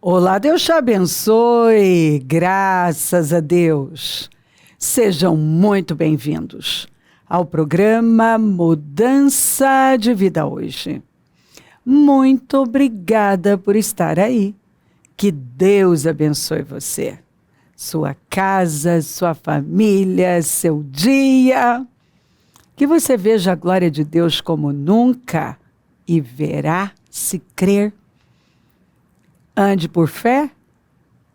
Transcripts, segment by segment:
Olá, Deus te abençoe, graças a Deus. Sejam muito bem-vindos ao programa Mudança de Vida Hoje. Muito obrigada por estar aí. Que Deus abençoe você, sua casa, sua família, seu dia. Que você veja a glória de Deus como nunca e verá se crer. Ande por fé,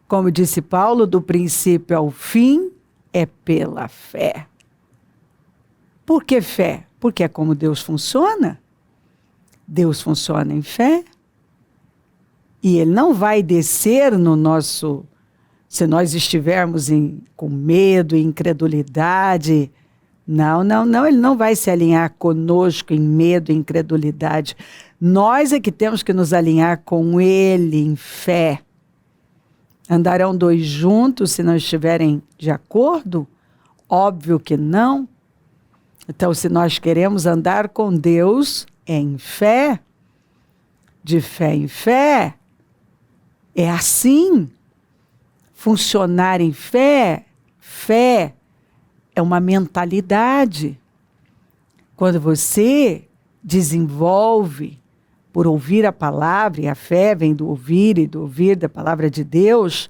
como disse Paulo, do princípio ao fim é pela fé. Por que fé? Porque é como Deus funciona. Deus funciona em fé. E Ele não vai descer no nosso... Se nós estivermos com medo e incredulidade... Não, Ele não vai se alinhar conosco em medo e incredulidade. Nós é que temos que nos alinhar com Ele em fé. Andarão dois juntos se não estiverem de acordo? Óbvio que não. Então, se nós queremos andar com Deus em fé, de fé em fé, é assim. Funcionar em fé, fé é uma mentalidade. Quando você desenvolve por ouvir a palavra, e a fé vem do ouvir e do ouvir da palavra de Deus,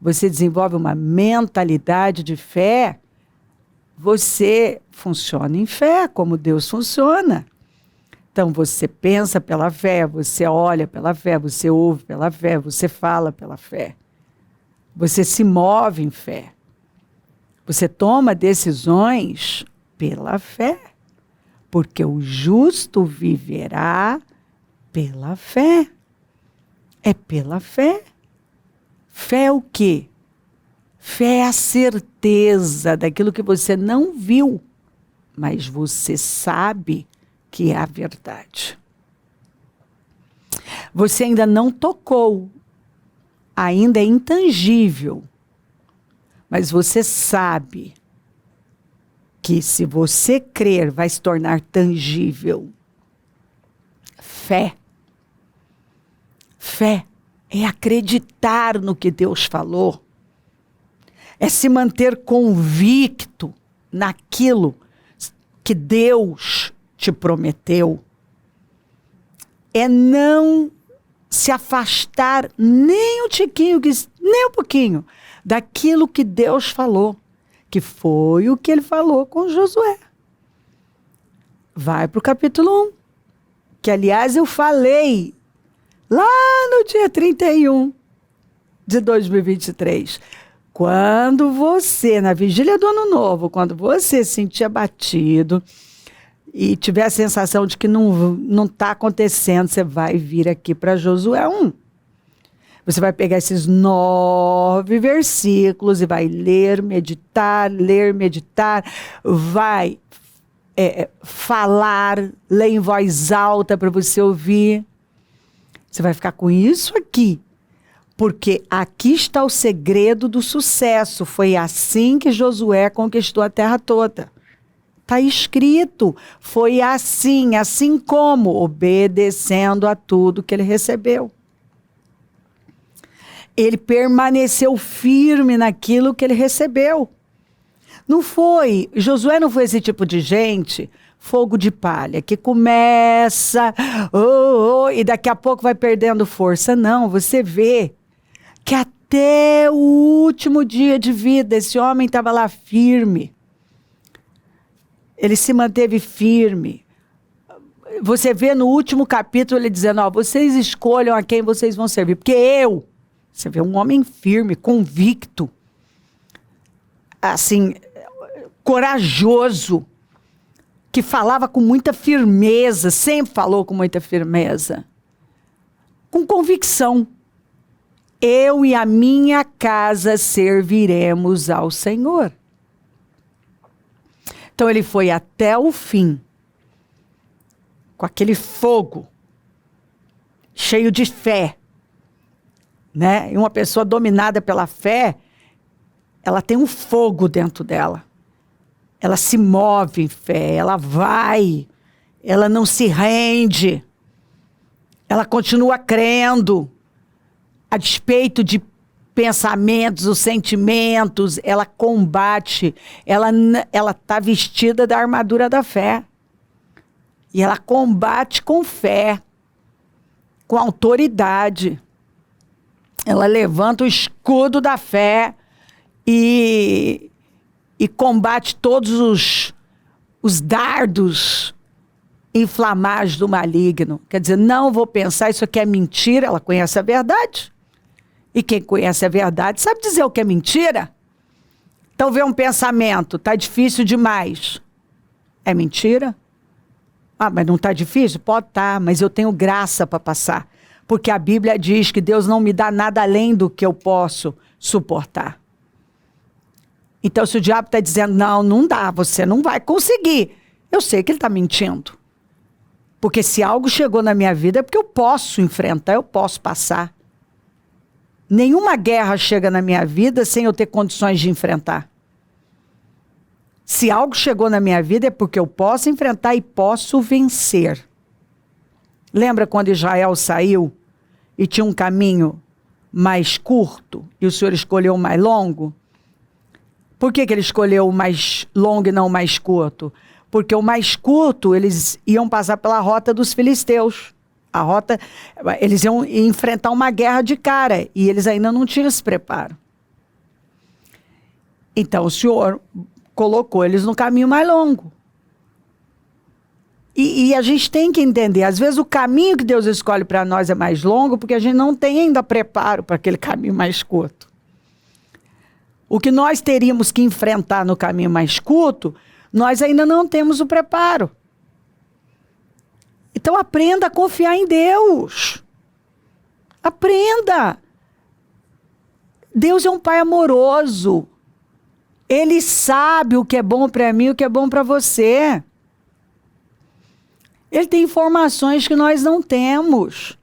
você desenvolve uma mentalidade de fé, você funciona em fé, como Deus funciona. Então você pensa pela fé, você olha pela fé, você ouve pela fé, você fala pela fé. Você se move em fé. Você toma decisões pela fé, porque o justo viverá pela fé. É pela fé. Fé é o quê? Fé é a certeza daquilo que você não viu, mas você sabe que é a verdade. Você ainda não tocou, ainda é intangível. Mas você sabe que se você crer, vai se tornar tangível. Fé. Fé é acreditar no que Deus falou. É se manter convicto naquilo que Deus te prometeu. É não se afastar nem um tiquinho, nem um pouquinho, daquilo que Deus falou, que foi o que Ele falou com Josué. Vai para o capítulo 1, que aliás eu falei lá no dia 31 de 2023. Quando você, na vigília do Ano Novo, quando você se sentir abatido e tiver a sensação de que não está acontecendo, você vai vir aqui para Josué 1. Você vai pegar esses 9 versículos e vai ler, meditar, vai falar, ler em voz alta para você ouvir. Você vai ficar com isso aqui, porque aqui está o segredo do sucesso. Foi assim que Josué conquistou a terra toda. Está escrito, foi assim como, obedecendo a tudo que ele recebeu. Ele permaneceu firme naquilo que ele recebeu. Josué não foi esse tipo de gente, fogo de palha, que começa, e daqui a pouco vai perdendo força. Não, você vê que até o último dia de vida, esse homem estava lá firme. Ele se manteve firme. Você vê no último capítulo ele dizendo, vocês escolham a quem vocês vão servir, porque você vê um homem firme, convicto, assim, corajoso, que falava com muita firmeza, sempre falou com muita firmeza, com convicção. Eu e a minha casa serviremos ao Senhor. Então ele foi até o fim, com aquele fogo, cheio de fé. Né? E uma pessoa dominada pela fé, ela tem um fogo dentro dela. Ela se move em fé, ela vai, ela não se rende, ela continua crendo. a despeito de pensamentos, os sentimentos, ela combate, ela está vestida da armadura da fé. E ela combate com fé, com autoridade. Ela levanta o escudo da fé e combate todos os dardos inflamados do maligno. Quer dizer, não vou pensar, isso aqui é mentira. Ela conhece a verdade. E quem conhece a verdade sabe dizer o que é mentira. Então vê um pensamento, tá difícil demais. É mentira? Ah, mas não tá difícil? Pode tá, mas eu tenho graça para passar. Porque a Bíblia diz que Deus não me dá nada além do que eu posso suportar. Então se o diabo está dizendo, não dá, você não vai conseguir. Eu sei que ele está mentindo. Porque se algo chegou na minha vida é porque eu posso enfrentar, eu posso passar. Nenhuma guerra chega na minha vida sem eu ter condições de enfrentar. Se algo chegou na minha vida é porque eu posso enfrentar e posso vencer. Lembra quando Israel saiu e tinha um caminho mais curto e o Senhor escolheu o mais longo? Por que ele escolheu o mais longo e não o mais curto? Porque o mais curto, eles iam passar pela rota dos filisteus. A rota, eles iam enfrentar uma guerra de cara e eles ainda não tinham esse preparo. Então o Senhor colocou eles no caminho mais longo. E a gente tem que entender, às vezes o caminho que Deus escolhe para nós é mais longo porque a gente não tem ainda preparo para aquele caminho mais curto. O que nós teríamos que enfrentar no caminho mais curto, nós ainda não temos o preparo. Então aprenda a confiar em Deus. Aprenda. Deus é um Pai amoroso. Ele sabe o que é bom para mim e o que é bom para você. Ele tem informações que nós não temos.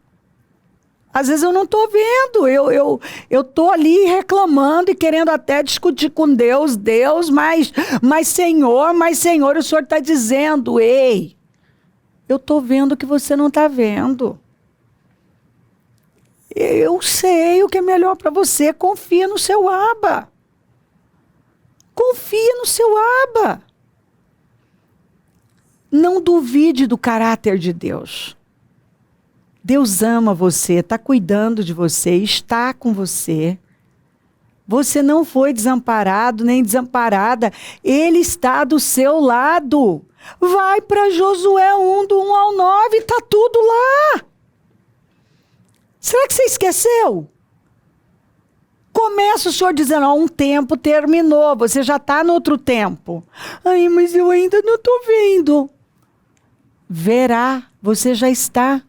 Às vezes eu não estou vendo. Eu estou ali reclamando e querendo até discutir com Deus. Mas Senhor, o Senhor está dizendo, ei, eu estou vendo o que você não está vendo. Eu sei o que é melhor para você. Confia no seu Abba. Confia no seu Abba. Não duvide do caráter de Deus. Deus ama você, está cuidando de você, está com você. Você não foi desamparado nem desamparada. Ele está do seu lado. Vai para Josué 1, do 1 ao 9, está tudo lá. Será que você esqueceu? Começa o Senhor dizendo, um tempo terminou, você já está no outro tempo. Ai, mas eu ainda não estou vendo. Verá, você já está.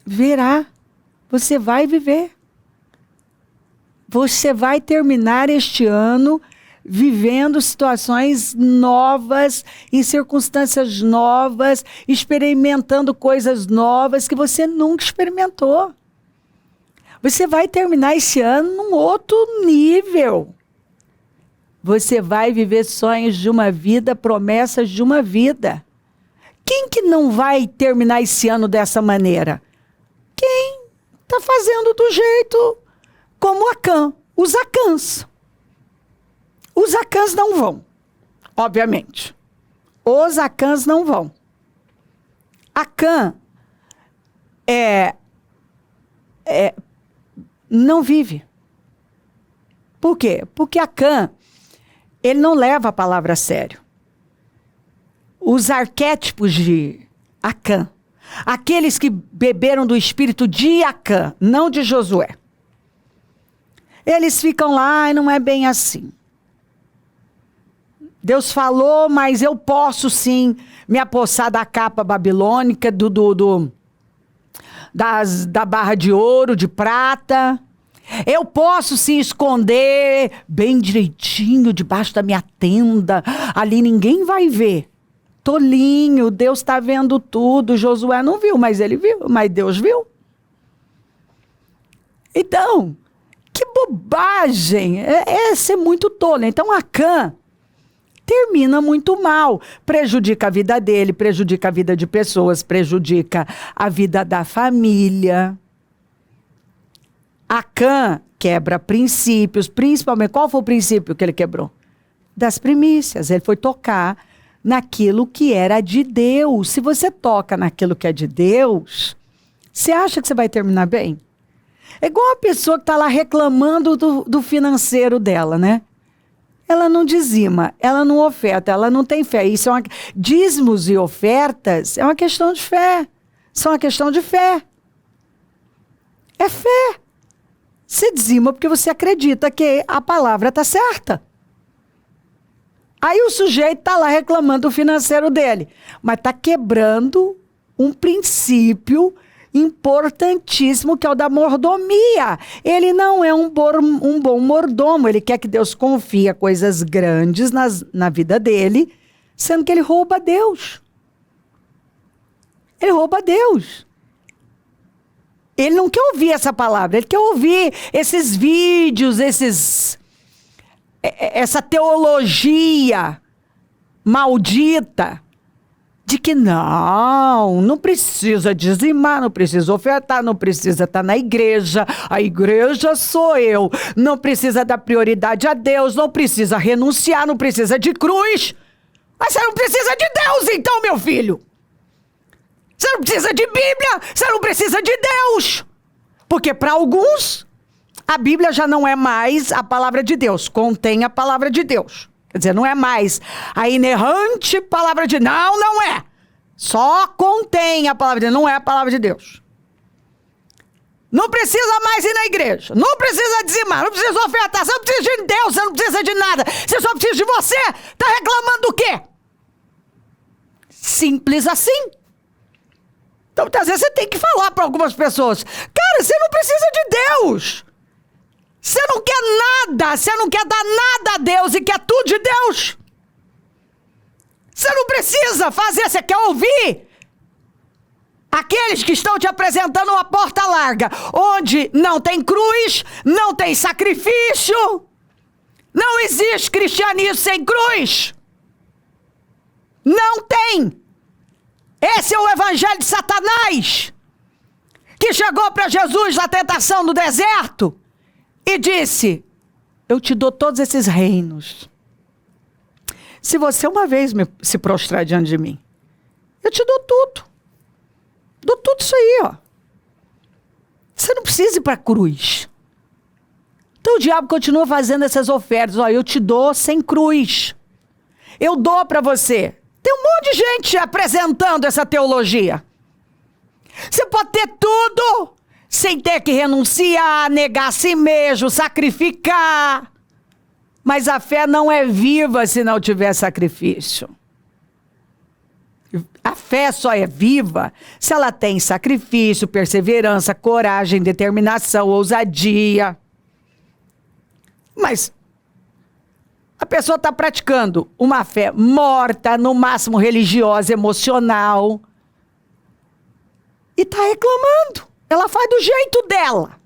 Verá, você vai viver. Você vai terminar este ano vivendo situações novas, em circunstâncias novas, experimentando coisas novas que você nunca experimentou. Você vai terminar esse ano num outro nível. Você vai viver sonhos de uma vida, promessas de uma vida. Quem que não vai terminar esse ano dessa maneira? Quem está fazendo do jeito como Acã, os Acãs. Os Acãs não vão, obviamente. Os Acãs não vão. Acã não vive. Por quê? Porque Acã, ele não leva a palavra a sério. Os arquétipos de Acã, aqueles que beberam do espírito de Acã, não de Josué, eles ficam lá e não é bem assim. Deus falou, mas eu posso sim me apossar da capa babilônica, da barra de ouro, de prata. Eu posso sim esconder bem direitinho debaixo da minha tenda. Ali ninguém vai ver. Tolinho, Deus está vendo tudo. Josué não viu, mas ele viu, mas Deus viu. Então, que bobagem. É ser muito tolo. Então, Acã termina muito mal, prejudica a vida dele, prejudica a vida de pessoas, prejudica a vida da família. Acã quebra princípios, principalmente, qual foi o princípio que ele quebrou? Das primícias. Ele foi tocar naquilo que era de Deus. Se você toca naquilo que é de Deus, você acha que você vai terminar bem? É igual a pessoa que está lá reclamando do financeiro dela, né? Ela não dizima, ela não oferta, ela não tem fé. Isso é dízimos e ofertas é uma questão de fé. São uma questão de fé. É fé. Você dizima porque você acredita que a palavra está certa. Aí o sujeito está lá reclamando do financeiro dele, mas está quebrando um princípio importantíssimo, que é o da mordomia. Ele não é um bom mordomo, ele quer que Deus confie coisas grandes na vida dele, sendo que ele rouba Deus. Ele rouba Deus. Ele não quer ouvir essa palavra, ele quer ouvir esses vídeos, essa teologia maldita de que não precisa dizimar, não precisa ofertar, não precisa estar na igreja, a igreja sou eu, não precisa dar prioridade a Deus, não precisa renunciar, não precisa de cruz. Mas você não precisa de Deus então, meu filho. Você não precisa de Bíblia, você não precisa de Deus. Porque para alguns, a Bíblia já não é mais a palavra de Deus, contém a palavra de Deus. Quer dizer, não é mais a inerrante palavra de Deus. Não é. Só contém a palavra de Deus, não é a palavra de Deus. Não precisa mais ir na igreja, não precisa dizimar, não precisa ofertar, você não precisa de Deus, você não precisa de nada, você só precisa de você. Está reclamando do quê? Simples assim. Então, muitas vezes você tem que falar para algumas pessoas, cara, você não precisa de Deus. Você não quer nada, você não quer dar nada a Deus e quer tudo de Deus. Você não precisa fazer, você quer ouvir aqueles que estão te apresentando uma porta larga, onde não tem cruz, não tem sacrifício, não existe cristianismo sem cruz. Não tem. Esse é o evangelho de Satanás, que chegou para Jesus na tentação do deserto e disse, eu te dou todos esses reinos. Se você uma vez se prostrar diante de mim, eu te dou tudo. Dou tudo isso aí, ó. Você não precisa ir para a cruz. Então o diabo continua fazendo essas ofertas. Ó, eu te dou sem cruz. Eu dou para você. Tem um monte de gente apresentando essa teologia. Você pode ter tudo sem ter que renunciar, negar a si mesmo, sacrificar. Mas a fé não é viva se não tiver sacrifício. A fé só é viva se ela tem sacrifício, perseverança, coragem, determinação, ousadia. Mas a pessoa está praticando uma fé morta, no máximo religiosa, emocional, e está reclamando. Ela faz do jeito dela.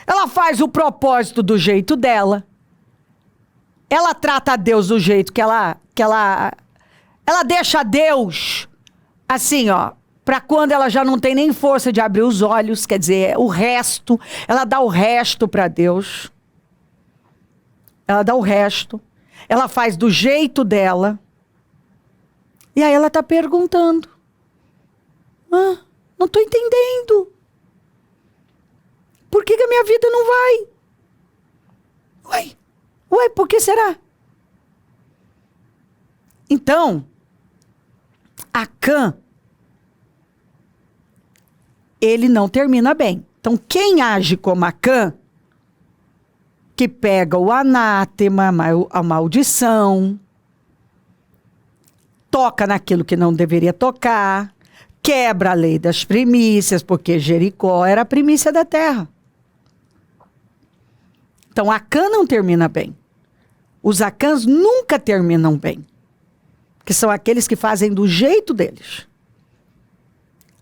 Ela faz o propósito do jeito dela. Ela trata a Deus do jeito que ela deixa Deus assim, ó, para quando ela já não tem nem força de abrir os olhos, quer dizer, o resto, ela dá o resto para Deus. Ela dá o resto. Ela faz do jeito dela. E aí ela está perguntando. Não estou entendendo. Por que a minha vida não vai? Ué, por que será? Então, Acã, ele não termina bem. Então, quem age como Acã, que pega o anátema, a maldição, toca naquilo que não deveria tocar, quebra a lei das primícias, porque Jericó era a primícia da terra. Então, Acã não termina bem. Os Acãs nunca terminam bem, que são aqueles que fazem do jeito deles.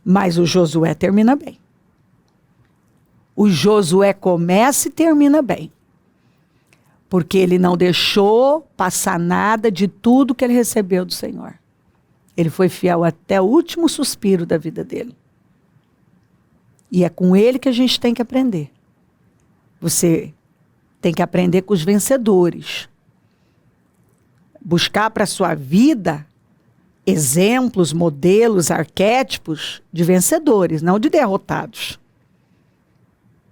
Mas o Josué termina bem. O Josué começa e termina bem. Porque ele não deixou passar nada de tudo que ele recebeu do Senhor. Ele foi fiel até o último suspiro da vida dele. E é com ele que a gente tem que aprender. Você tem que aprender com os vencedores. Buscar para a sua vida exemplos, modelos, arquétipos de vencedores, não de derrotados.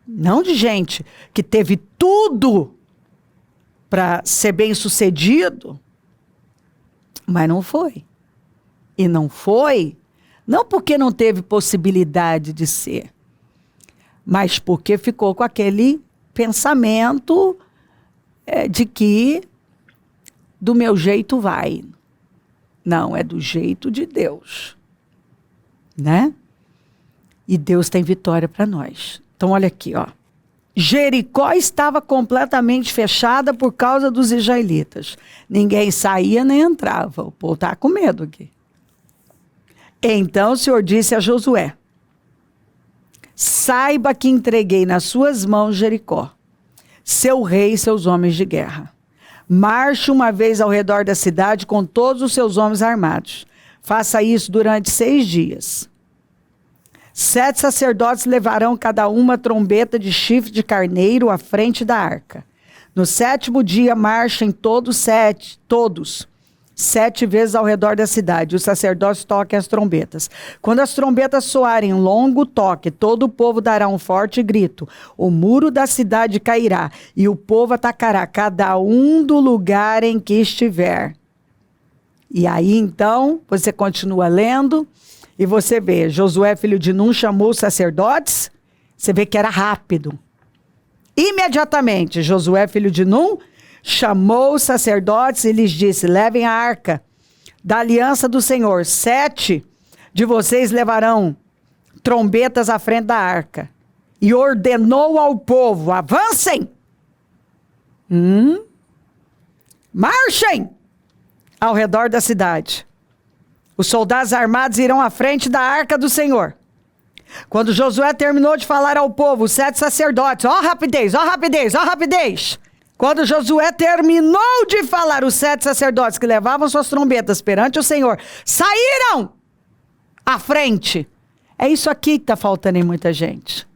Não de gente que teve tudo para ser bem-sucedido, mas não foi. E não foi, não porque não teve possibilidade de ser, mas porque ficou com aquele pensamento de que do meu jeito vai. Não, é do jeito de Deus, né? E Deus tem vitória para nós. Então, olha aqui, ó. Jericó estava completamente fechada por causa dos israelitas. Ninguém saía nem entrava. O povo estava com medo aqui. Então o Senhor disse a Josué: saiba que entreguei nas suas mãos Jericó, seu rei e seus homens de guerra. Marche uma vez ao redor da cidade com todos os seus homens armados. Faça isso durante 6 dias. 7 sacerdotes levarão cada uma trombeta de chifre de carneiro à frente da arca. No 7º dia, marchem todos 7 vezes ao redor da cidade. Os sacerdotes toquem as trombetas. Quando as trombetas soarem longo toque, todo o povo dará um forte grito. O muro da cidade cairá e o povo atacará cada um do lugar em que estiver. E aí, então, você continua lendo e você vê, Josué, filho de Num, chamou os sacerdotes. Você vê que era rápido. Imediatamente, Josué, filho de Num, chamou os sacerdotes e lhes disse: levem a arca da aliança do Senhor. 7 de vocês levarão trombetas à frente da arca. E ordenou ao povo: avancem! Marchem ao redor da cidade. Os soldados armados irão à frente da arca do Senhor. Quando Josué terminou de falar ao povo, os 7 sacerdotes, ó rapidez, ó rapidez, ó rapidez. Quando Josué terminou de falar, os 7 sacerdotes que levavam suas trombetas perante o Senhor saíram à frente. É isso aqui que está faltando em muita gente.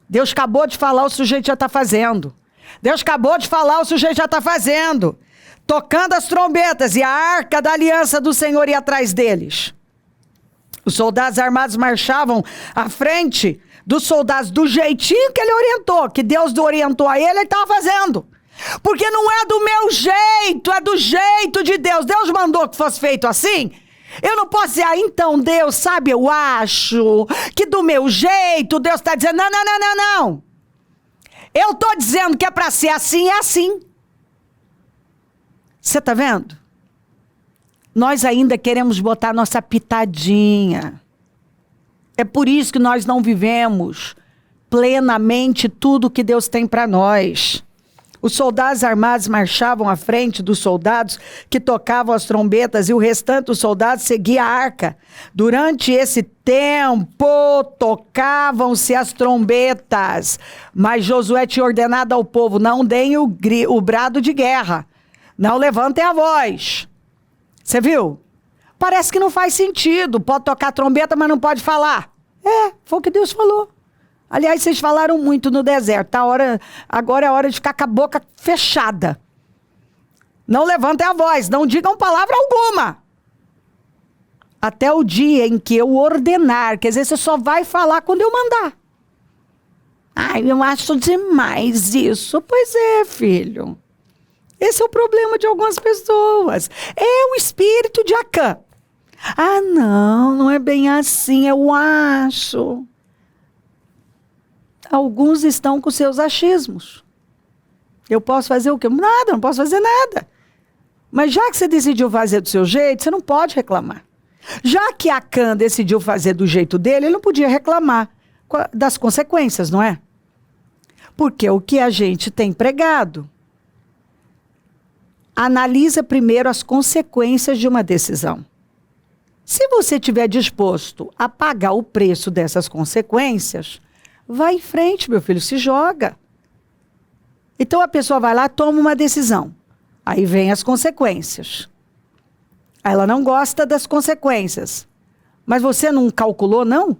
Deus acabou de falar, o sujeito já está fazendo. Deus acabou de falar, o sujeito já está fazendo. Tocando as trombetas, e a arca da aliança do Senhor ia atrás deles. Os soldados armados marchavam à frente dos soldados do jeitinho que ele orientou, que Deus orientou a ele estava fazendo. Porque não é do meu jeito, é do jeito de Deus. Deus mandou que fosse feito assim. Eu não posso dizer, então Deus, sabe, eu acho que do meu jeito, Deus está dizendo, não, não, não, não, não. Eu estou dizendo que é para ser assim, é assim. Você está vendo? Nós ainda queremos botar nossa pitadinha. É por isso que nós não vivemos plenamente tudo que Deus tem para nós. Os soldados armados marchavam à frente dos soldados que tocavam as trombetas e o restante dos soldados seguia a arca. Durante esse tempo, tocavam-se as trombetas. Mas Josué tinha ordenado ao povo, não deem o brado de guerra. Não levantem a voz. Você viu? Parece que não faz sentido. Pode tocar trombeta, mas não pode falar. Foi o que Deus falou. Aliás, vocês falaram muito no deserto. Agora é a hora de ficar com a boca fechada. Não levantem a voz, não digam palavra alguma. Até o dia em que eu ordenar. Quer dizer, você só vai falar quando eu mandar. Ai, eu acho demais isso. Pois é, filho. Esse é o problema de algumas pessoas. É o espírito de Acã. Ah, não é bem assim, eu acho. Alguns estão com seus achismos. Eu posso fazer o quê? Nada, não posso fazer nada. Mas já que você decidiu fazer do seu jeito, você não pode reclamar. Já que Acã decidiu fazer do jeito dele, ele não podia reclamar das consequências, não é? Porque o que a gente tem pregado, analisa primeiro as consequências de uma decisão. Se você estiver disposto a pagar o preço dessas consequências, vai em frente, meu filho, se joga. Então a pessoa vai lá, toma uma decisão. Aí vem as consequências. Ela não gosta das consequências. Mas você não calculou, não?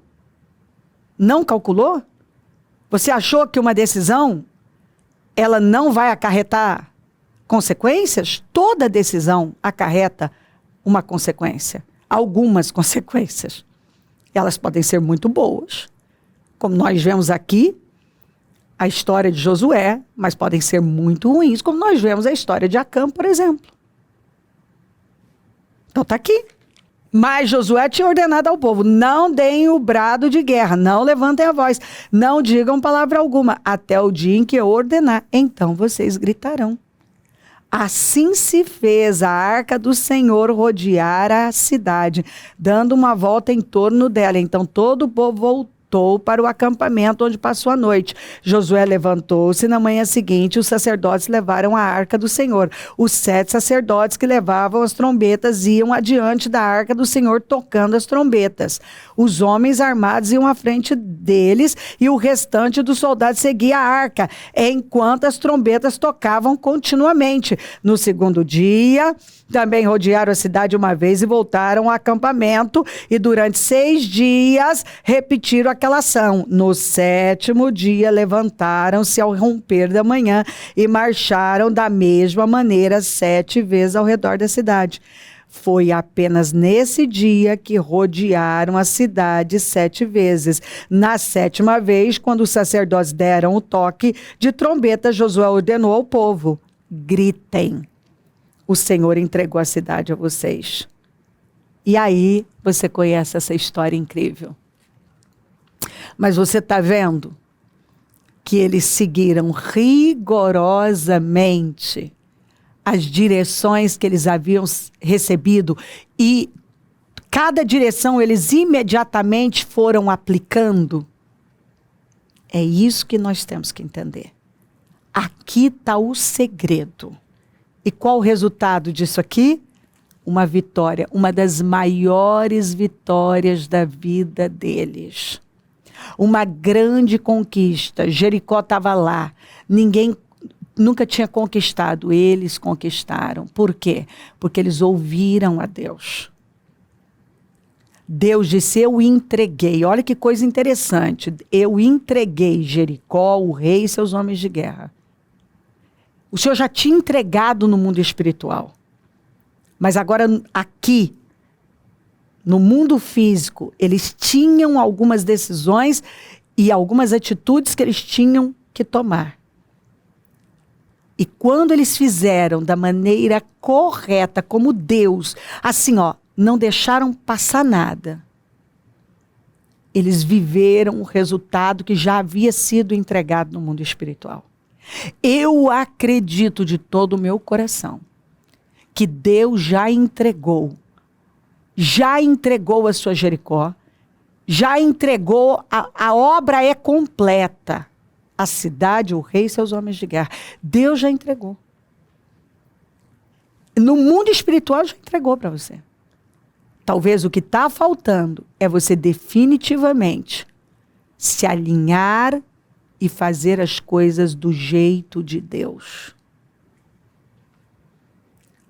Não calculou? Você achou que uma decisão ela não vai acarretar consequências? Toda decisão acarreta uma consequência, algumas consequências. Elas podem ser muito boas, como nós vemos aqui a história de Josué, mas podem ser muito ruins, como nós vemos a história de Acã, por exemplo. Então está aqui. Mas Josué tinha ordenado ao povo: não deem o brado de guerra, não levantem a voz, não digam palavra alguma, até o dia em que eu ordenar, então vocês gritarão. Assim se fez a arca do Senhor rodear a cidade, dando uma volta em torno dela. Então todo o povo voltou para o acampamento onde passou a noite. Josué levantou-se na manhã seguinte, os sacerdotes levaram a arca do Senhor. Os 7 sacerdotes que levavam as trombetas iam adiante da arca do Senhor tocando as trombetas. Os homens armados iam à frente deles e o restante dos soldados seguia a arca, enquanto as trombetas tocavam continuamente. No segundo dia, também rodearam a cidade uma vez e voltaram ao acampamento, e durante 6 dias repetiram aquela ação. No 7º dia levantaram-se ao romper da manhã e marcharam da mesma maneira 7 vezes ao redor da cidade. Foi apenas nesse dia que rodearam a cidade 7 vezes. Na 7ª vez, quando os sacerdotes deram o toque de trombeta, Josué ordenou ao povo: gritem. O Senhor entregou a cidade a vocês. E aí você conhece essa história incrível. Mas você está vendo que eles seguiram rigorosamente as direções que eles haviam recebido, e cada direção eles imediatamente foram aplicando. É isso que nós temos que entender. Aqui está o segredo. E qual o resultado disso aqui? Uma vitória, uma das maiores vitórias da vida deles. Uma grande conquista. Jericó estava lá. Ninguém nunca tinha conquistado. Eles conquistaram. Por quê? Porque eles ouviram a Deus. Deus disse: eu entreguei. Olha que coisa interessante. Eu entreguei Jericó, o rei e seus homens de guerra. O Senhor já tinha entregado no mundo espiritual. Mas agora aqui, no mundo físico, eles tinham algumas decisões e algumas atitudes que eles tinham que tomar. E quando eles fizeram da maneira correta, como Deus, assim, não deixaram passar nada, eles viveram o resultado que já havia sido entregado no mundo espiritual. Eu acredito de todo o meu coração que Deus já entregou a sua Jericó, já entregou, a obra é completa. A cidade, o rei e seus homens de guerra. Deus já entregou. No mundo espiritual já entregou para você. Talvez o que está faltando é você definitivamente se alinhar e fazer as coisas do jeito de Deus.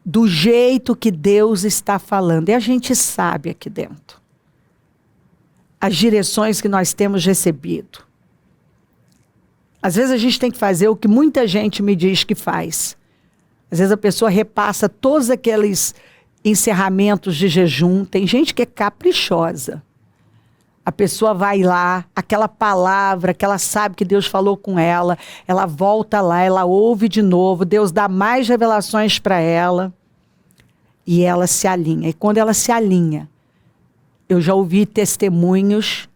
Do jeito que Deus está falando. E a gente sabe aqui dentro as direções que nós temos recebido. Às vezes a gente tem que fazer o que muita gente me diz que faz. Às vezes a pessoa repassa todos aqueles encerramentos de jejum. Tem gente que é caprichosa. A pessoa vai lá, aquela palavra que ela sabe que Deus falou com ela, ela volta lá, ela ouve de novo, Deus dá mais revelações para ela e ela se alinha. E quando ela se alinha, eu já ouvi testemunhos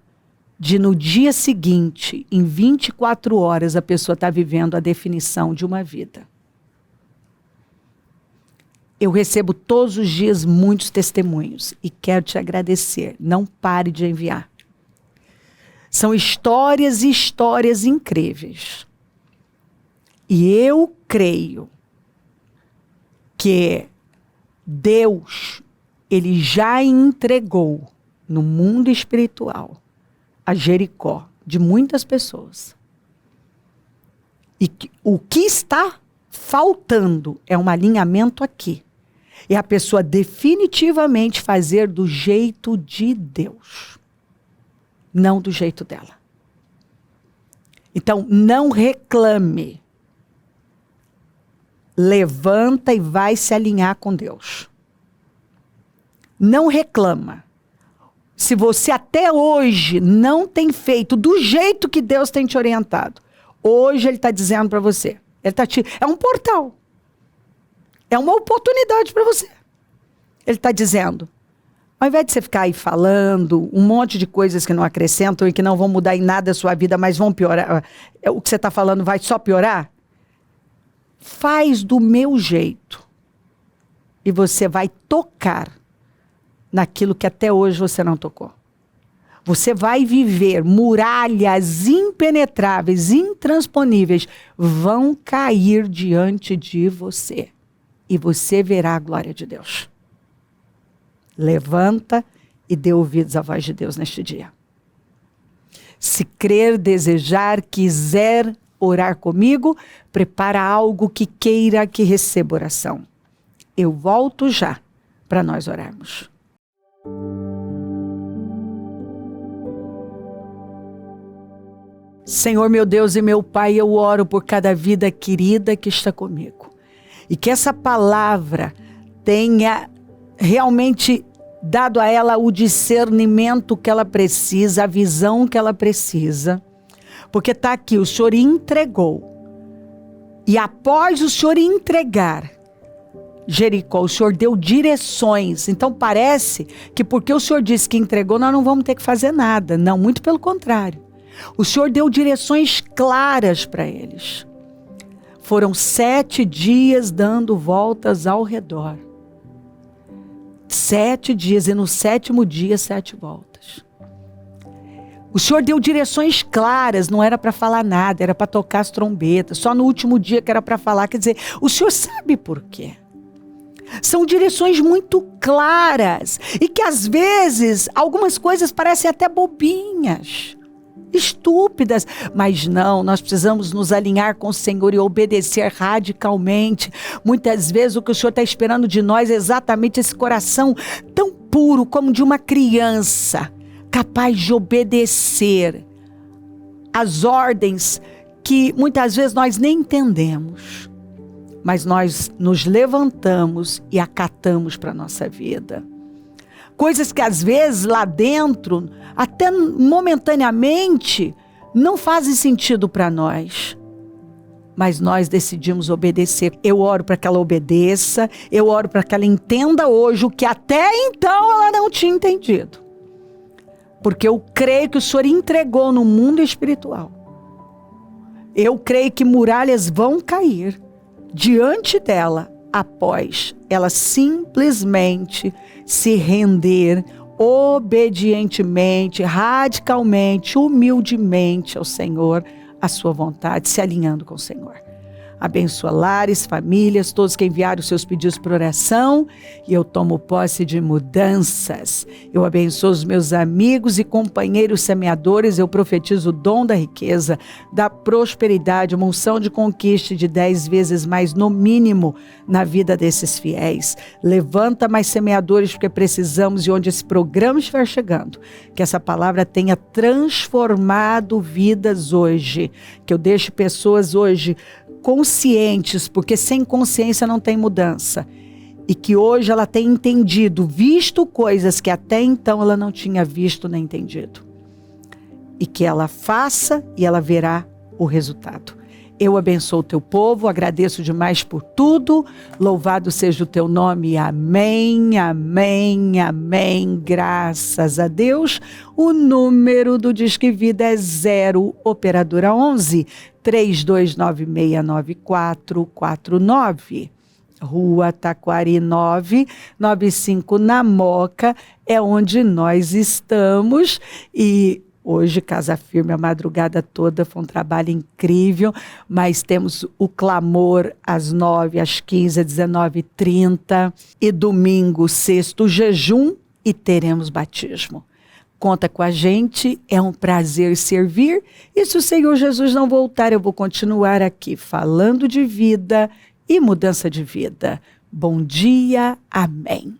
de no dia seguinte, em 24 horas, a pessoa está vivendo a definição de uma vida. Eu recebo todos os dias muitos testemunhos e quero te agradecer. Não pare de enviar. São histórias e histórias incríveis. E eu creio que Deus, Ele já entregou no mundo espiritual a Jericó de muitas pessoas. E o que está faltando é um alinhamento aqui. É a pessoa definitivamente fazer do jeito de Deus. Não do jeito dela. Então, não reclame levanta e vai se alinhar com Deus. Não reclama. Se você até hoje não tem feito do jeito que Deus tem te orientado, hoje Ele está dizendo para você, é um portal, é uma oportunidade para você. Ele está dizendo, ao invés de você ficar aí falando um monte de coisas que não acrescentam e que não vão mudar em nada a sua vida, mas vão piorar, o que você está falando vai só piorar, faz do meu jeito e você vai tocar naquilo que até hoje você não tocou. Você vai viver muralhas impenetráveis, intransponíveis, vão cair diante de você. E você verá a glória de Deus. Levanta e dê ouvidos à voz de Deus neste dia. Se crer, desejar, quiser orar comigo, prepara algo que queira que receba oração. Eu volto já para nós orarmos. Senhor, meu Deus e meu Pai, eu oro por cada vida querida que está comigo. E que essa palavra tenha realmente dado a ela o discernimento que ela precisa, a visão que ela precisa. Porque está aqui, o Senhor entregou. E após o Senhor entregar Jericó, o Senhor deu direções. Então parece que porque o Senhor disse que entregou, nós não vamos ter que fazer nada. Não, muito pelo contrário. O Senhor deu direções claras para eles. Foram 7 dias dando voltas ao redor. 7 dias, e no 7º dia, 7 voltas. O Senhor deu direções claras, não era para falar nada, era para tocar as trombetas. Só no último dia que era para falar, quer dizer, o Senhor sabe por quê. São direções muito claras e que às vezes algumas coisas parecem até bobinhas, estúpidas, mas não, nós precisamos nos alinhar com o Senhor e obedecer radicalmente. Muitas vezes o que o Senhor está esperando de nós é exatamente esse coração tão puro como de uma criança, capaz de obedecer às ordens que muitas vezes nós nem entendemos, mas nós nos levantamos e acatamos para a nossa vida. Coisas que às vezes lá dentro, até momentaneamente, não fazem sentido para nós. Mas nós decidimos obedecer. Eu oro para que ela obedeça, eu oro para que ela entenda hoje o que até então ela não tinha entendido. Porque eu creio que o Senhor entregou no mundo espiritual. Eu creio que muralhas vão cair diante dela, após ela simplesmente se render obedientemente, radicalmente, humildemente ao Senhor, à sua vontade, se alinhando com o Senhor. Abençoa lares, famílias, todos que enviaram os seus pedidos por oração, e eu tomo posse de mudanças. Eu abençoo os meus amigos e companheiros semeadores, eu profetizo o dom da riqueza, da prosperidade, uma unção de conquista de 10 vezes mais, no mínimo, na vida desses fiéis. Levanta mais semeadores, porque precisamos, e onde esse programa estiver chegando, que essa palavra tenha transformado vidas hoje, que eu deixe pessoas hoje conscientes, porque sem consciência não tem mudança. E que hoje ela tem entendido, visto coisas que até então ela não tinha visto nem entendido. E que ela faça e ela verá o resultado. Eu abençoo o teu povo, agradeço demais por tudo. Louvado seja o teu nome. Amém, amém, amém. Graças a Deus. O número do Disque Vida é 0, operadora 11 32969449. Rua Taquari 995, na Moca, é onde nós estamos. E hoje, Casa Firme, a madrugada toda, foi um trabalho incrível, mas temos o clamor às 9, às 15, às 19h30, e domingo, sexto, jejum, e teremos batismo. Conta com a gente, é um prazer servir, e se o Senhor Jesus não voltar, eu vou continuar aqui falando de vida e mudança de vida. Bom dia, amém.